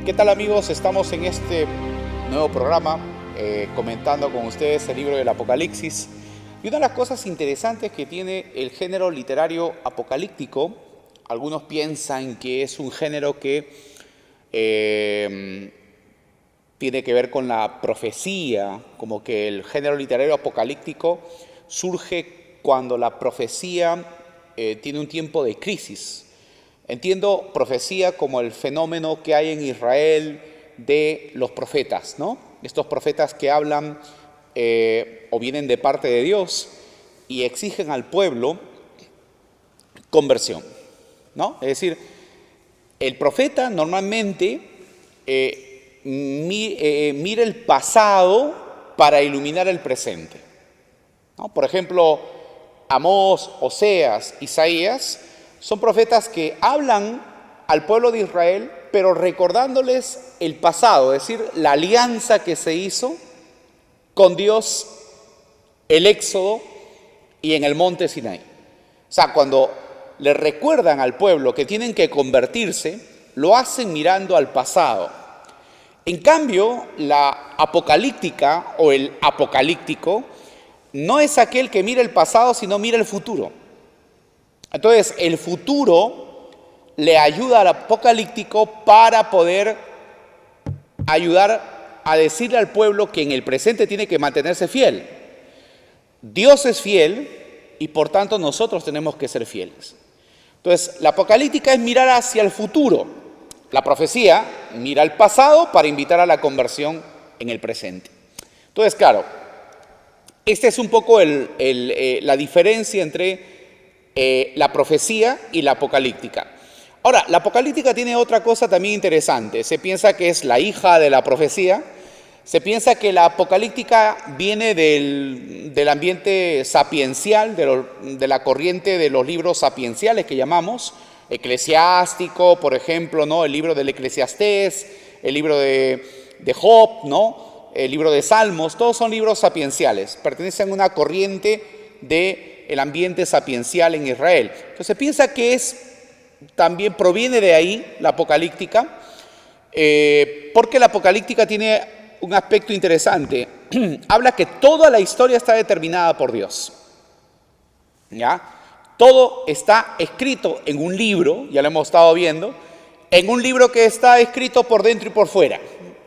¿Qué tal, amigos? Estamos en este nuevo programa comentando con ustedes el libro del Apocalipsis. Y una de las cosas interesantes que tiene el género literario apocalíptico, algunos piensan que es un género que tiene que ver con la profecía, como que el género literario apocalíptico surge cuando la profecía tiene un tiempo de crisis. Entiendo profecía como el fenómeno que hay en Israel de los profetas, ¿no? Estos profetas que hablan o vienen de parte de Dios y exigen al pueblo conversión, ¿no? Es decir, el profeta normalmente mira el pasado para iluminar el presente, ¿no? Por ejemplo, Amós, Oseas, Isaías son profetas que hablan al pueblo de Israel, pero recordándoles el pasado, es decir, la alianza que se hizo con Dios, el Éxodo y en el monte Sinaí. O sea, cuando le recuerdan al pueblo que tienen que convertirse, lo hacen mirando al pasado. En cambio, la apocalíptica o el apocalíptico no es aquel que mira el pasado, sino mira el futuro. Entonces, el futuro le ayuda al apocalíptico para poder ayudar a decirle al pueblo que en el presente tiene que mantenerse fiel. Dios es fiel y por tanto nosotros tenemos que ser fieles. Entonces, la apocalíptica es mirar hacia el futuro. La profecía mira al pasado para invitar a la conversión en el presente. Entonces, claro, esta es un poco la diferencia entre la profecía y la apocalíptica. Ahora, la apocalíptica tiene otra cosa también interesante. Se piensa que es la hija de la profecía. Se piensa que la apocalíptica viene del ambiente sapiencial, de la corriente de los libros sapienciales que llamamos, eclesiástico, por ejemplo, ¿no? El libro del Eclesiastés, el libro de Job, ¿no? El libro de Salmos, todos son libros sapienciales, pertenecen a una corriente del ambiente sapiencial en Israel. Entonces se piensa que también proviene de ahí la apocalíptica, porque la apocalíptica tiene un aspecto interesante. Habla que toda la historia está determinada por Dios, ¿ya? Todo está escrito en un libro, ya lo hemos estado viendo, en un libro que está escrito por dentro y por fuera.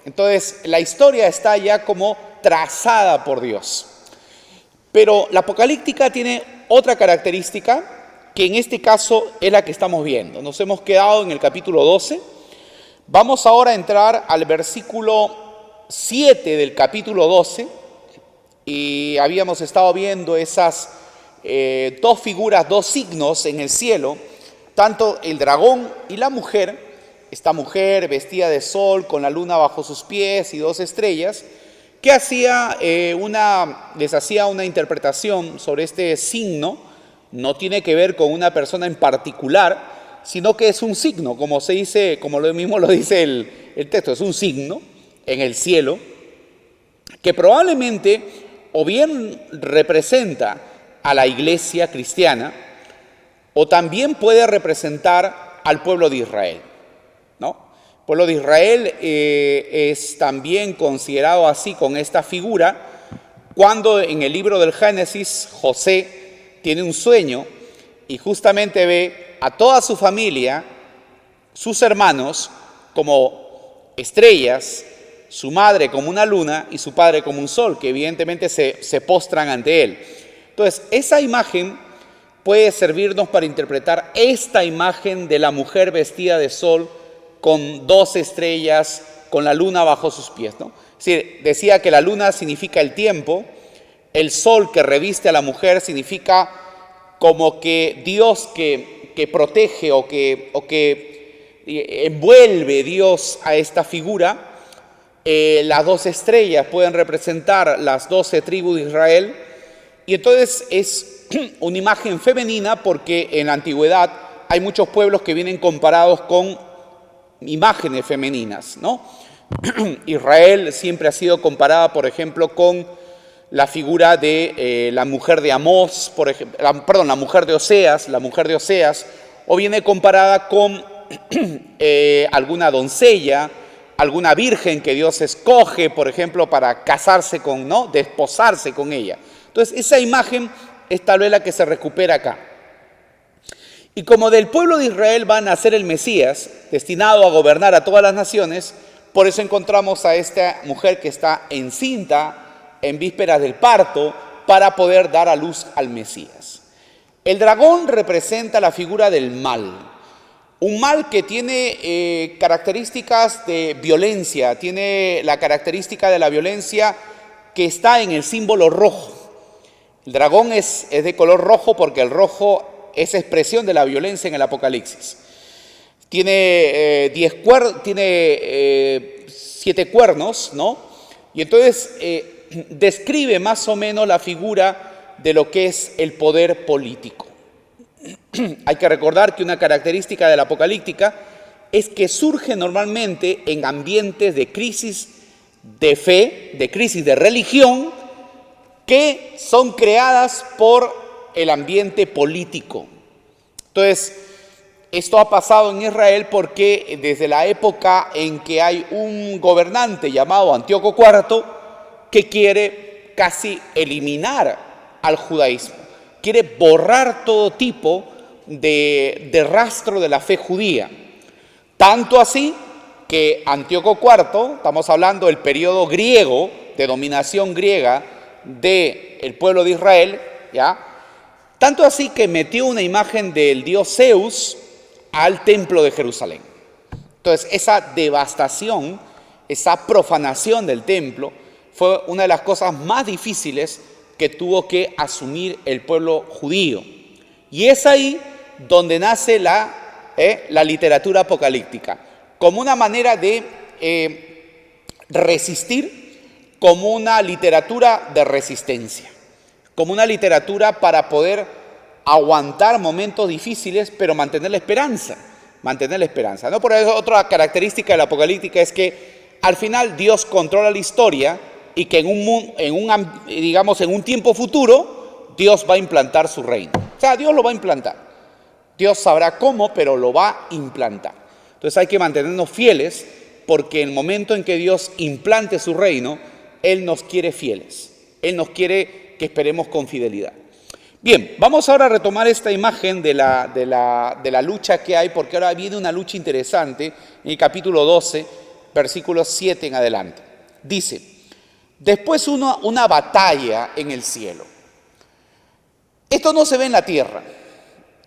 Entonces, la historia está ya como trazada por Dios. Pero la apocalíptica tiene otra característica, que en este caso es la que estamos viendo. Nos hemos quedado en el capítulo 12. Vamos ahora a entrar al versículo 7 del capítulo 12. Y habíamos estado viendo esas dos figuras, dos signos en el cielo, tanto el dragón y la mujer. Esta mujer vestida de sol, con la luna bajo sus pies y dos estrellas, que les hacía una interpretación sobre este signo. No tiene que ver con una persona en particular, sino que es un signo, como se dice, como lo mismo lo dice el texto, es un signo en el cielo, que probablemente o bien representa a la iglesia cristiana, o también puede representar al pueblo de Israel, ¿no? El pueblo de Israel es también considerado así con esta figura, cuando en el libro del Génesis José tiene un sueño y justamente ve a toda su familia, sus hermanos, como estrellas, su madre como una luna y su padre como un sol, que evidentemente se postran ante él. Entonces, esa imagen puede servirnos para interpretar esta imagen de la mujer vestida de sol con dos estrellas, con la luna bajo sus pies, ¿no? Es decir, decía que la luna significa el tiempo, el sol que reviste a la mujer significa como que Dios que protege o que envuelve Dios a esta figura. Las dos estrellas pueden representar las 12 tribus de Israel, y entonces es una imagen femenina porque en la antigüedad hay muchos pueblos que vienen comparados con imágenes femeninas, ¿no? Israel siempre ha sido comparada, por ejemplo, con la figura de la mujer de Amós, la mujer de Oseas, o viene comparada con alguna doncella, alguna virgen que Dios escoge, por ejemplo, para casarse con, ¿no?, desposarse con ella. Entonces, esa imagen es tal vez la que se recupera acá. Y como del pueblo de Israel va a nacer el Mesías, destinado a gobernar a todas las naciones, por eso encontramos a esta mujer que está encinta en vísperas del parto para poder dar a luz al Mesías. El dragón representa la figura del mal, un mal que tiene características de violencia, tiene la característica de la violencia que está en el símbolo rojo. El dragón es de color rojo porque el rojo es expresión de la violencia en el Apocalipsis. Tiene 7 cuernos, ¿no? Y entonces describe más o menos la figura de lo que es el poder político. Hay que recordar que una característica de la apocalíptica es que surge normalmente en ambientes de crisis de fe, de crisis de religión, que son creadas por el ambiente político. Entonces, esto ha pasado en Israel porque desde la época en que hay un gobernante llamado Antíoco IV que quiere casi eliminar al judaísmo, quiere borrar todo tipo de rastro de la fe judía. Tanto así que Antíoco IV, estamos hablando del periodo griego, de dominación griega del pueblo de Israel, ¿ya? Tanto así que metió una imagen del dios Zeus al templo de Jerusalén. Entonces, esa devastación, esa profanación del templo, fue una de las cosas más difíciles que tuvo que asumir el pueblo judío. Y es ahí donde nace la literatura apocalíptica, como una manera de resistir, como una literatura de resistencia, como una literatura para poder aguantar momentos difíciles, pero mantener la esperanza, ¿no? Por eso otra característica de la apocalíptica es que al final Dios controla la historia y que en un tiempo futuro Dios va a implantar su reino. O sea, Dios lo va a implantar. Dios sabrá cómo, pero lo va a implantar. Entonces hay que mantenernos fieles porque en el momento en que Dios implante su reino, Él nos quiere fieles. Él nos quiere que esperemos con fidelidad. Bien, vamos ahora a retomar esta imagen de la lucha que hay, porque ahora viene una lucha interesante en el capítulo 12, versículos 7 en adelante. Dice, después una batalla en el cielo. Esto no se ve en la tierra.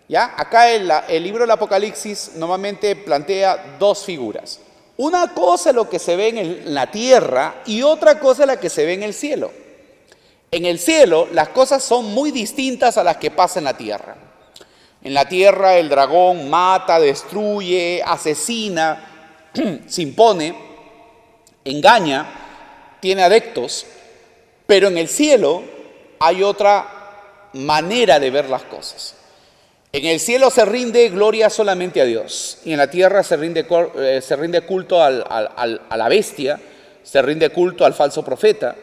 ¿Ya? Acá el libro del Apocalipsis normalmente plantea dos figuras. Una cosa es lo que se ve en la tierra y otra cosa es la que se ve en el cielo. En el cielo las cosas son muy distintas a las que pasan en la tierra. En la tierra el dragón mata, destruye, asesina, se impone, engaña, tiene adeptos, pero en el cielo hay otra manera de ver las cosas. En el cielo se rinde gloria solamente a Dios y en la tierra se rinde culto a la bestia, se rinde culto al falso profeta.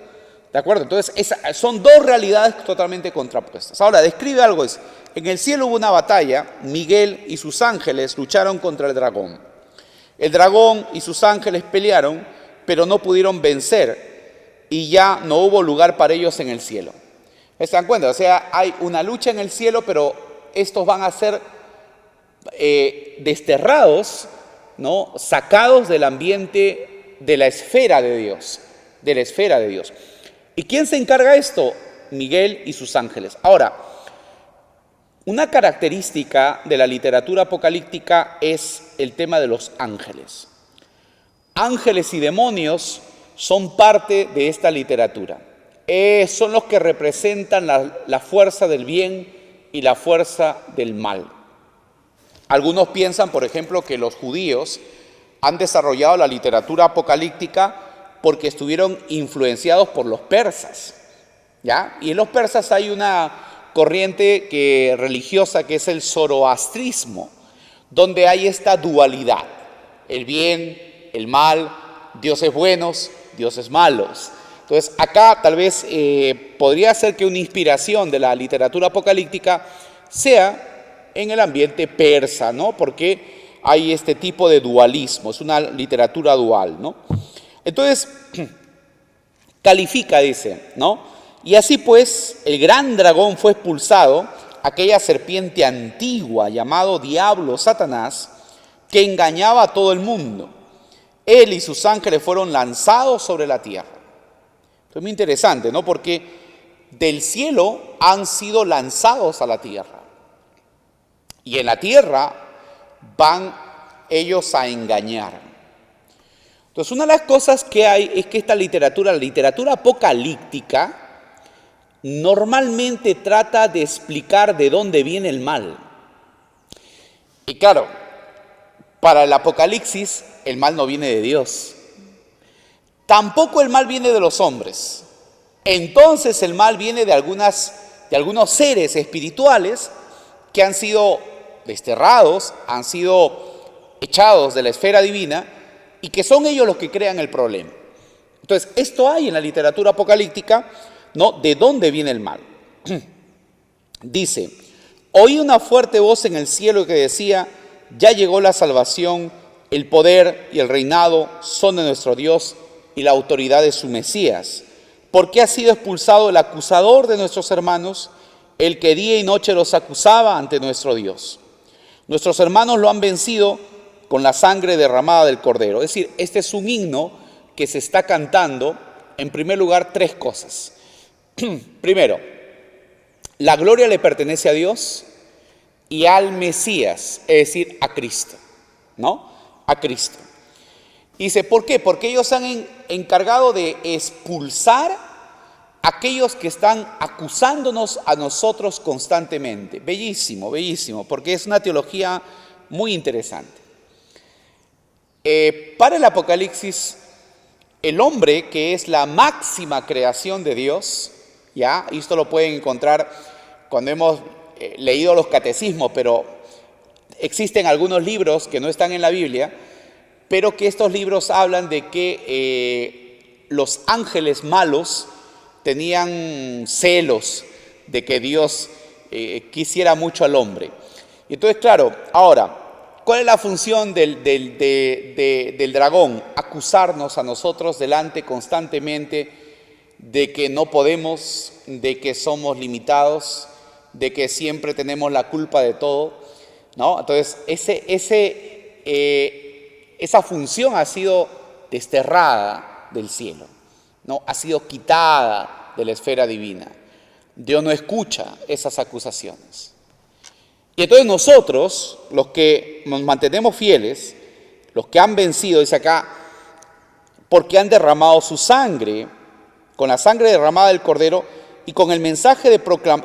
¿De acuerdo? Entonces, son dos realidades totalmente contrapuestas. Ahora, describe algo. En el cielo hubo una batalla, Miguel y sus ángeles lucharon contra el dragón. El dragón y sus ángeles pelearon, pero no pudieron vencer y ya no hubo lugar para ellos en el cielo. ¿Se dan cuenta? O sea, hay una lucha en el cielo, pero estos van a ser desterrados, ¿no? Sacados del ambiente de la esfera de Dios, ¿Y quién se encarga de esto? Miguel y sus ángeles. Ahora, una característica de la literatura apocalíptica es el tema de los ángeles. Ángeles y demonios son parte de esta literatura. Son los que representan la fuerza del bien y la fuerza del mal. Algunos piensan, por ejemplo, que los judíos han desarrollado la literatura apocalíptica porque estuvieron influenciados por los persas, ¿ya? Y en los persas hay una corriente religiosa que es el zoroastrismo, donde hay esta dualidad, el bien, el mal, dioses buenos, dioses malos. Entonces, acá tal vez podría ser que una inspiración de la literatura apocalíptica sea en el ambiente persa, ¿no? Porque hay este tipo de dualismo, es una literatura dual, ¿no? Entonces, califica, dice, ¿no? Y así pues, el gran dragón fue expulsado, aquella serpiente antigua llamado Diablo, Satanás, que engañaba a todo el mundo. Él y sus ángeles fueron lanzados sobre la tierra. Esto es muy interesante, ¿no? Porque del cielo han sido lanzados a la tierra. Y en la tierra van ellos a engañar. Entonces, una de las cosas que hay es que esta literatura, la literatura apocalíptica, normalmente trata de explicar de dónde viene el mal. Y claro, para el Apocalipsis, el mal no viene de Dios. Tampoco el mal viene de los hombres. Entonces el mal viene de algunos seres espirituales que han sido desterrados, han sido echados de la esfera divina y que son ellos los que crean el problema. Entonces, esto hay en la literatura apocalíptica, ¿no? ¿De dónde viene el mal? Dice, oí una fuerte voz en el cielo que decía, ya llegó la salvación, el poder y el reinado son de nuestro Dios y la autoridad de su Mesías. Porque ha sido expulsado el acusador de nuestros hermanos, el que día y noche los acusaba ante nuestro Dios. Nuestros hermanos lo han vencido con la sangre derramada del Cordero. Es decir, este es un himno que se está cantando, en primer lugar, tres cosas. Primero, la gloria le pertenece a Dios y al Mesías, es decir, a Cristo, ¿no? A Cristo. Dice, ¿por qué? Porque ellos han encargado de expulsar a aquellos que están acusándonos a nosotros constantemente. Bellísimo, bellísimo, porque es una teología muy interesante. Para el Apocalipsis, el hombre, que es la máxima creación de Dios, ¿ya? Y esto lo pueden encontrar cuando hemos leído los catecismos, pero existen algunos libros que no están en la Biblia, pero que estos libros hablan de que los ángeles malos tenían celos de que Dios quisiera mucho al hombre. Y entonces, claro, ahora, ¿cuál es la función del dragón? Acusarnos a nosotros delante constantemente de que no podemos, de que somos limitados, de que siempre tenemos la culpa de todo, ¿no? Entonces, esa función ha sido desterrada del cielo, ¿no? Ha sido quitada de la esfera divina. Dios no escucha esas acusaciones. Y entonces nosotros, los que nos mantenemos fieles, los que han vencido, dice acá, porque han derramado su sangre, con la sangre derramada del Cordero, y con el mensaje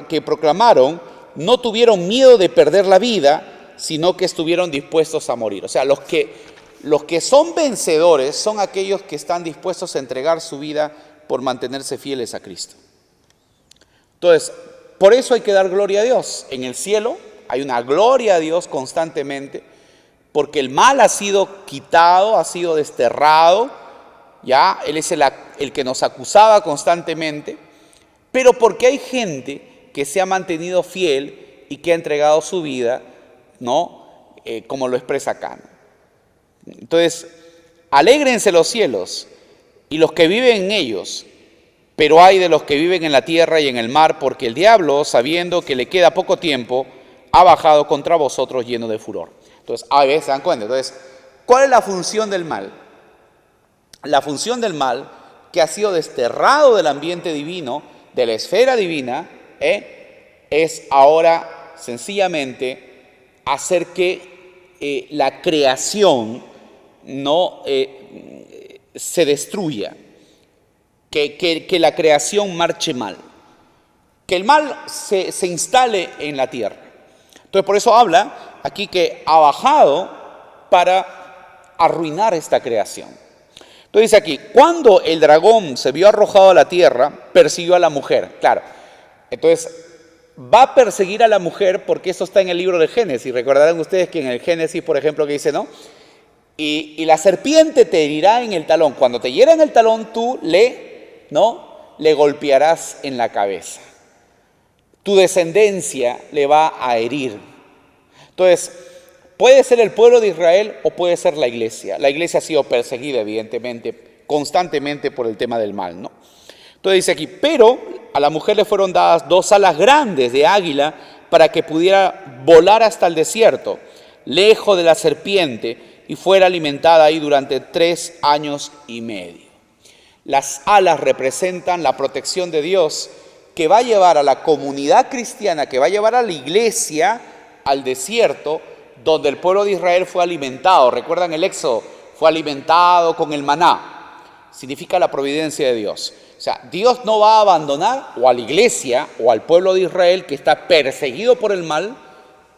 que proclamaron, no tuvieron miedo de perder la vida, sino que estuvieron dispuestos a morir. O sea, los que son vencedores son aquellos que están dispuestos a entregar su vida por mantenerse fieles a Cristo. Entonces, por eso hay que dar gloria a Dios. En el cielo hay una gloria a Dios constantemente, porque el mal ha sido quitado, ha sido desterrado, ya, Él es el que nos acusaba constantemente, pero porque hay gente que se ha mantenido fiel y que ha entregado su vida, ¿no? Como lo expresa acá. Entonces, alégrense los cielos y los que viven en ellos, pero hay de los que viven en la tierra y en el mar, porque el diablo, sabiendo que le queda poco tiempo, ha bajado contra vosotros lleno de furor. Entonces, a ver, ¿se dan cuenta? Entonces, ¿cuál es la función del mal? La función del mal, que ha sido desterrado del ambiente divino, de la esfera divina, es ahora sencillamente hacer que la creación no se destruya, que la creación marche mal, que el mal se instale en la tierra. Entonces, por eso habla aquí que ha bajado para arruinar esta creación. Entonces dice aquí, cuando el dragón se vio arrojado a la tierra, persiguió a la mujer. Claro, entonces va a perseguir a la mujer porque eso está en el libro de Génesis. Recordarán ustedes que en el Génesis, por ejemplo, que dice, ¿no? Y la serpiente te herirá en el talón. Cuando te hiera en el talón, tú le golpearás en la cabeza. Tu descendencia le va a herir. Entonces, Puede ser el pueblo de Israel o puede ser la iglesia. La iglesia ha sido perseguida, evidentemente, constantemente por el tema del mal, ¿no? Entonces dice aquí, pero a la mujer le fueron dadas 2 alas grandes de águila para que pudiera volar hasta el desierto, lejos de la serpiente, y fuera alimentada ahí durante 3 años y medio. Las alas representan la protección de Dios que va a llevar a la comunidad cristiana, que va a llevar a la iglesia al desierto, donde el pueblo de Israel fue alimentado. ¿Recuerdan el Éxodo? Fue alimentado con el maná. Significa la providencia de Dios. O sea, Dios no va a abandonar o a la iglesia o al pueblo de Israel que está perseguido por el mal,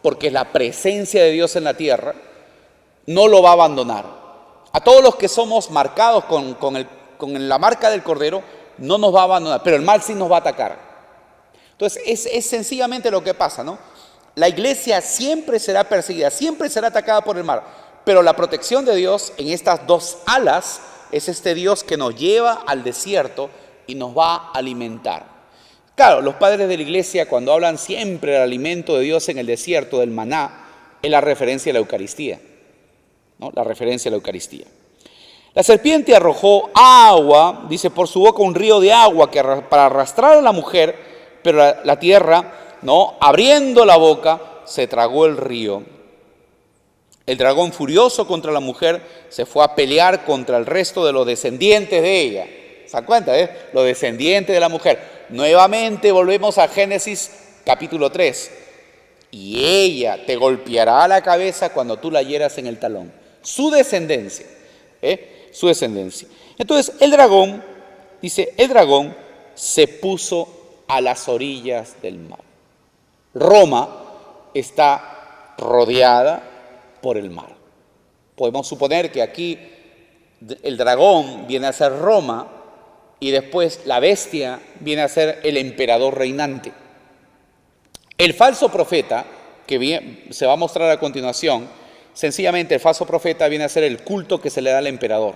porque es la presencia de Dios en la tierra, no lo va a abandonar. A todos los que somos marcados con la marca del Cordero, no nos va a abandonar, pero el mal sí nos va a atacar. Entonces, es sencillamente lo que pasa, ¿no? La iglesia siempre será perseguida, siempre será atacada por el mal, pero la protección de Dios en estas 2 alas es este Dios que nos lleva al desierto y nos va a alimentar. Claro, los padres de la iglesia, cuando hablan siempre del alimento de Dios en el desierto, del maná, es la referencia a la Eucaristía, ¿no? La referencia a la Eucaristía. La serpiente arrojó agua, dice, por su boca un río de agua para arrastrar a la mujer, pero la tierra, ¿no?, abriendo la boca, se tragó el río. El dragón, furioso contra la mujer, se fue a pelear contra el resto de los descendientes de ella. ¿Se dan cuenta? Los descendientes de la mujer. Nuevamente volvemos a Génesis capítulo 3. Y ella te golpeará la cabeza cuando tú la hieras en el talón. Su descendencia. Su descendencia. Entonces el dragón, dice, el dragón se puso a las orillas del mar. Roma está rodeada por el mar. Podemos suponer que aquí el dragón viene a ser Roma y después la bestia viene a ser el emperador reinante. El falso profeta, que se va a mostrar a continuación, sencillamente el falso profeta viene a ser el culto que se le da al emperador.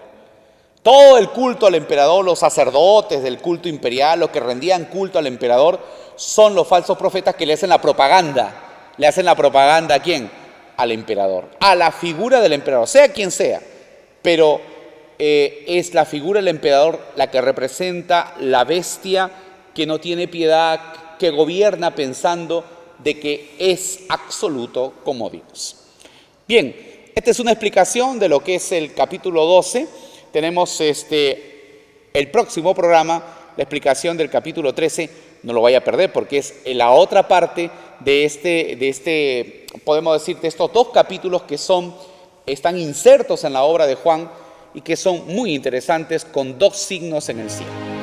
Todo el culto al emperador, los sacerdotes del culto imperial, los que rendían culto al emperador, son los falsos profetas que le hacen la propaganda. ¿Le hacen la propaganda a quién? Al emperador, a la figura del emperador, sea quien sea, pero es la figura del emperador la que representa la bestia que no tiene piedad, que gobierna pensando de que es absoluto como Dios. Bien, esta es una explicación de lo que es el capítulo 12. Tenemos el próximo programa, la explicación del capítulo 13, no lo vaya a perder porque es la otra parte de podemos decir, de estos 2 capítulos que están insertos en la obra de Juan y que son muy interesantes con 2 signos en el cielo.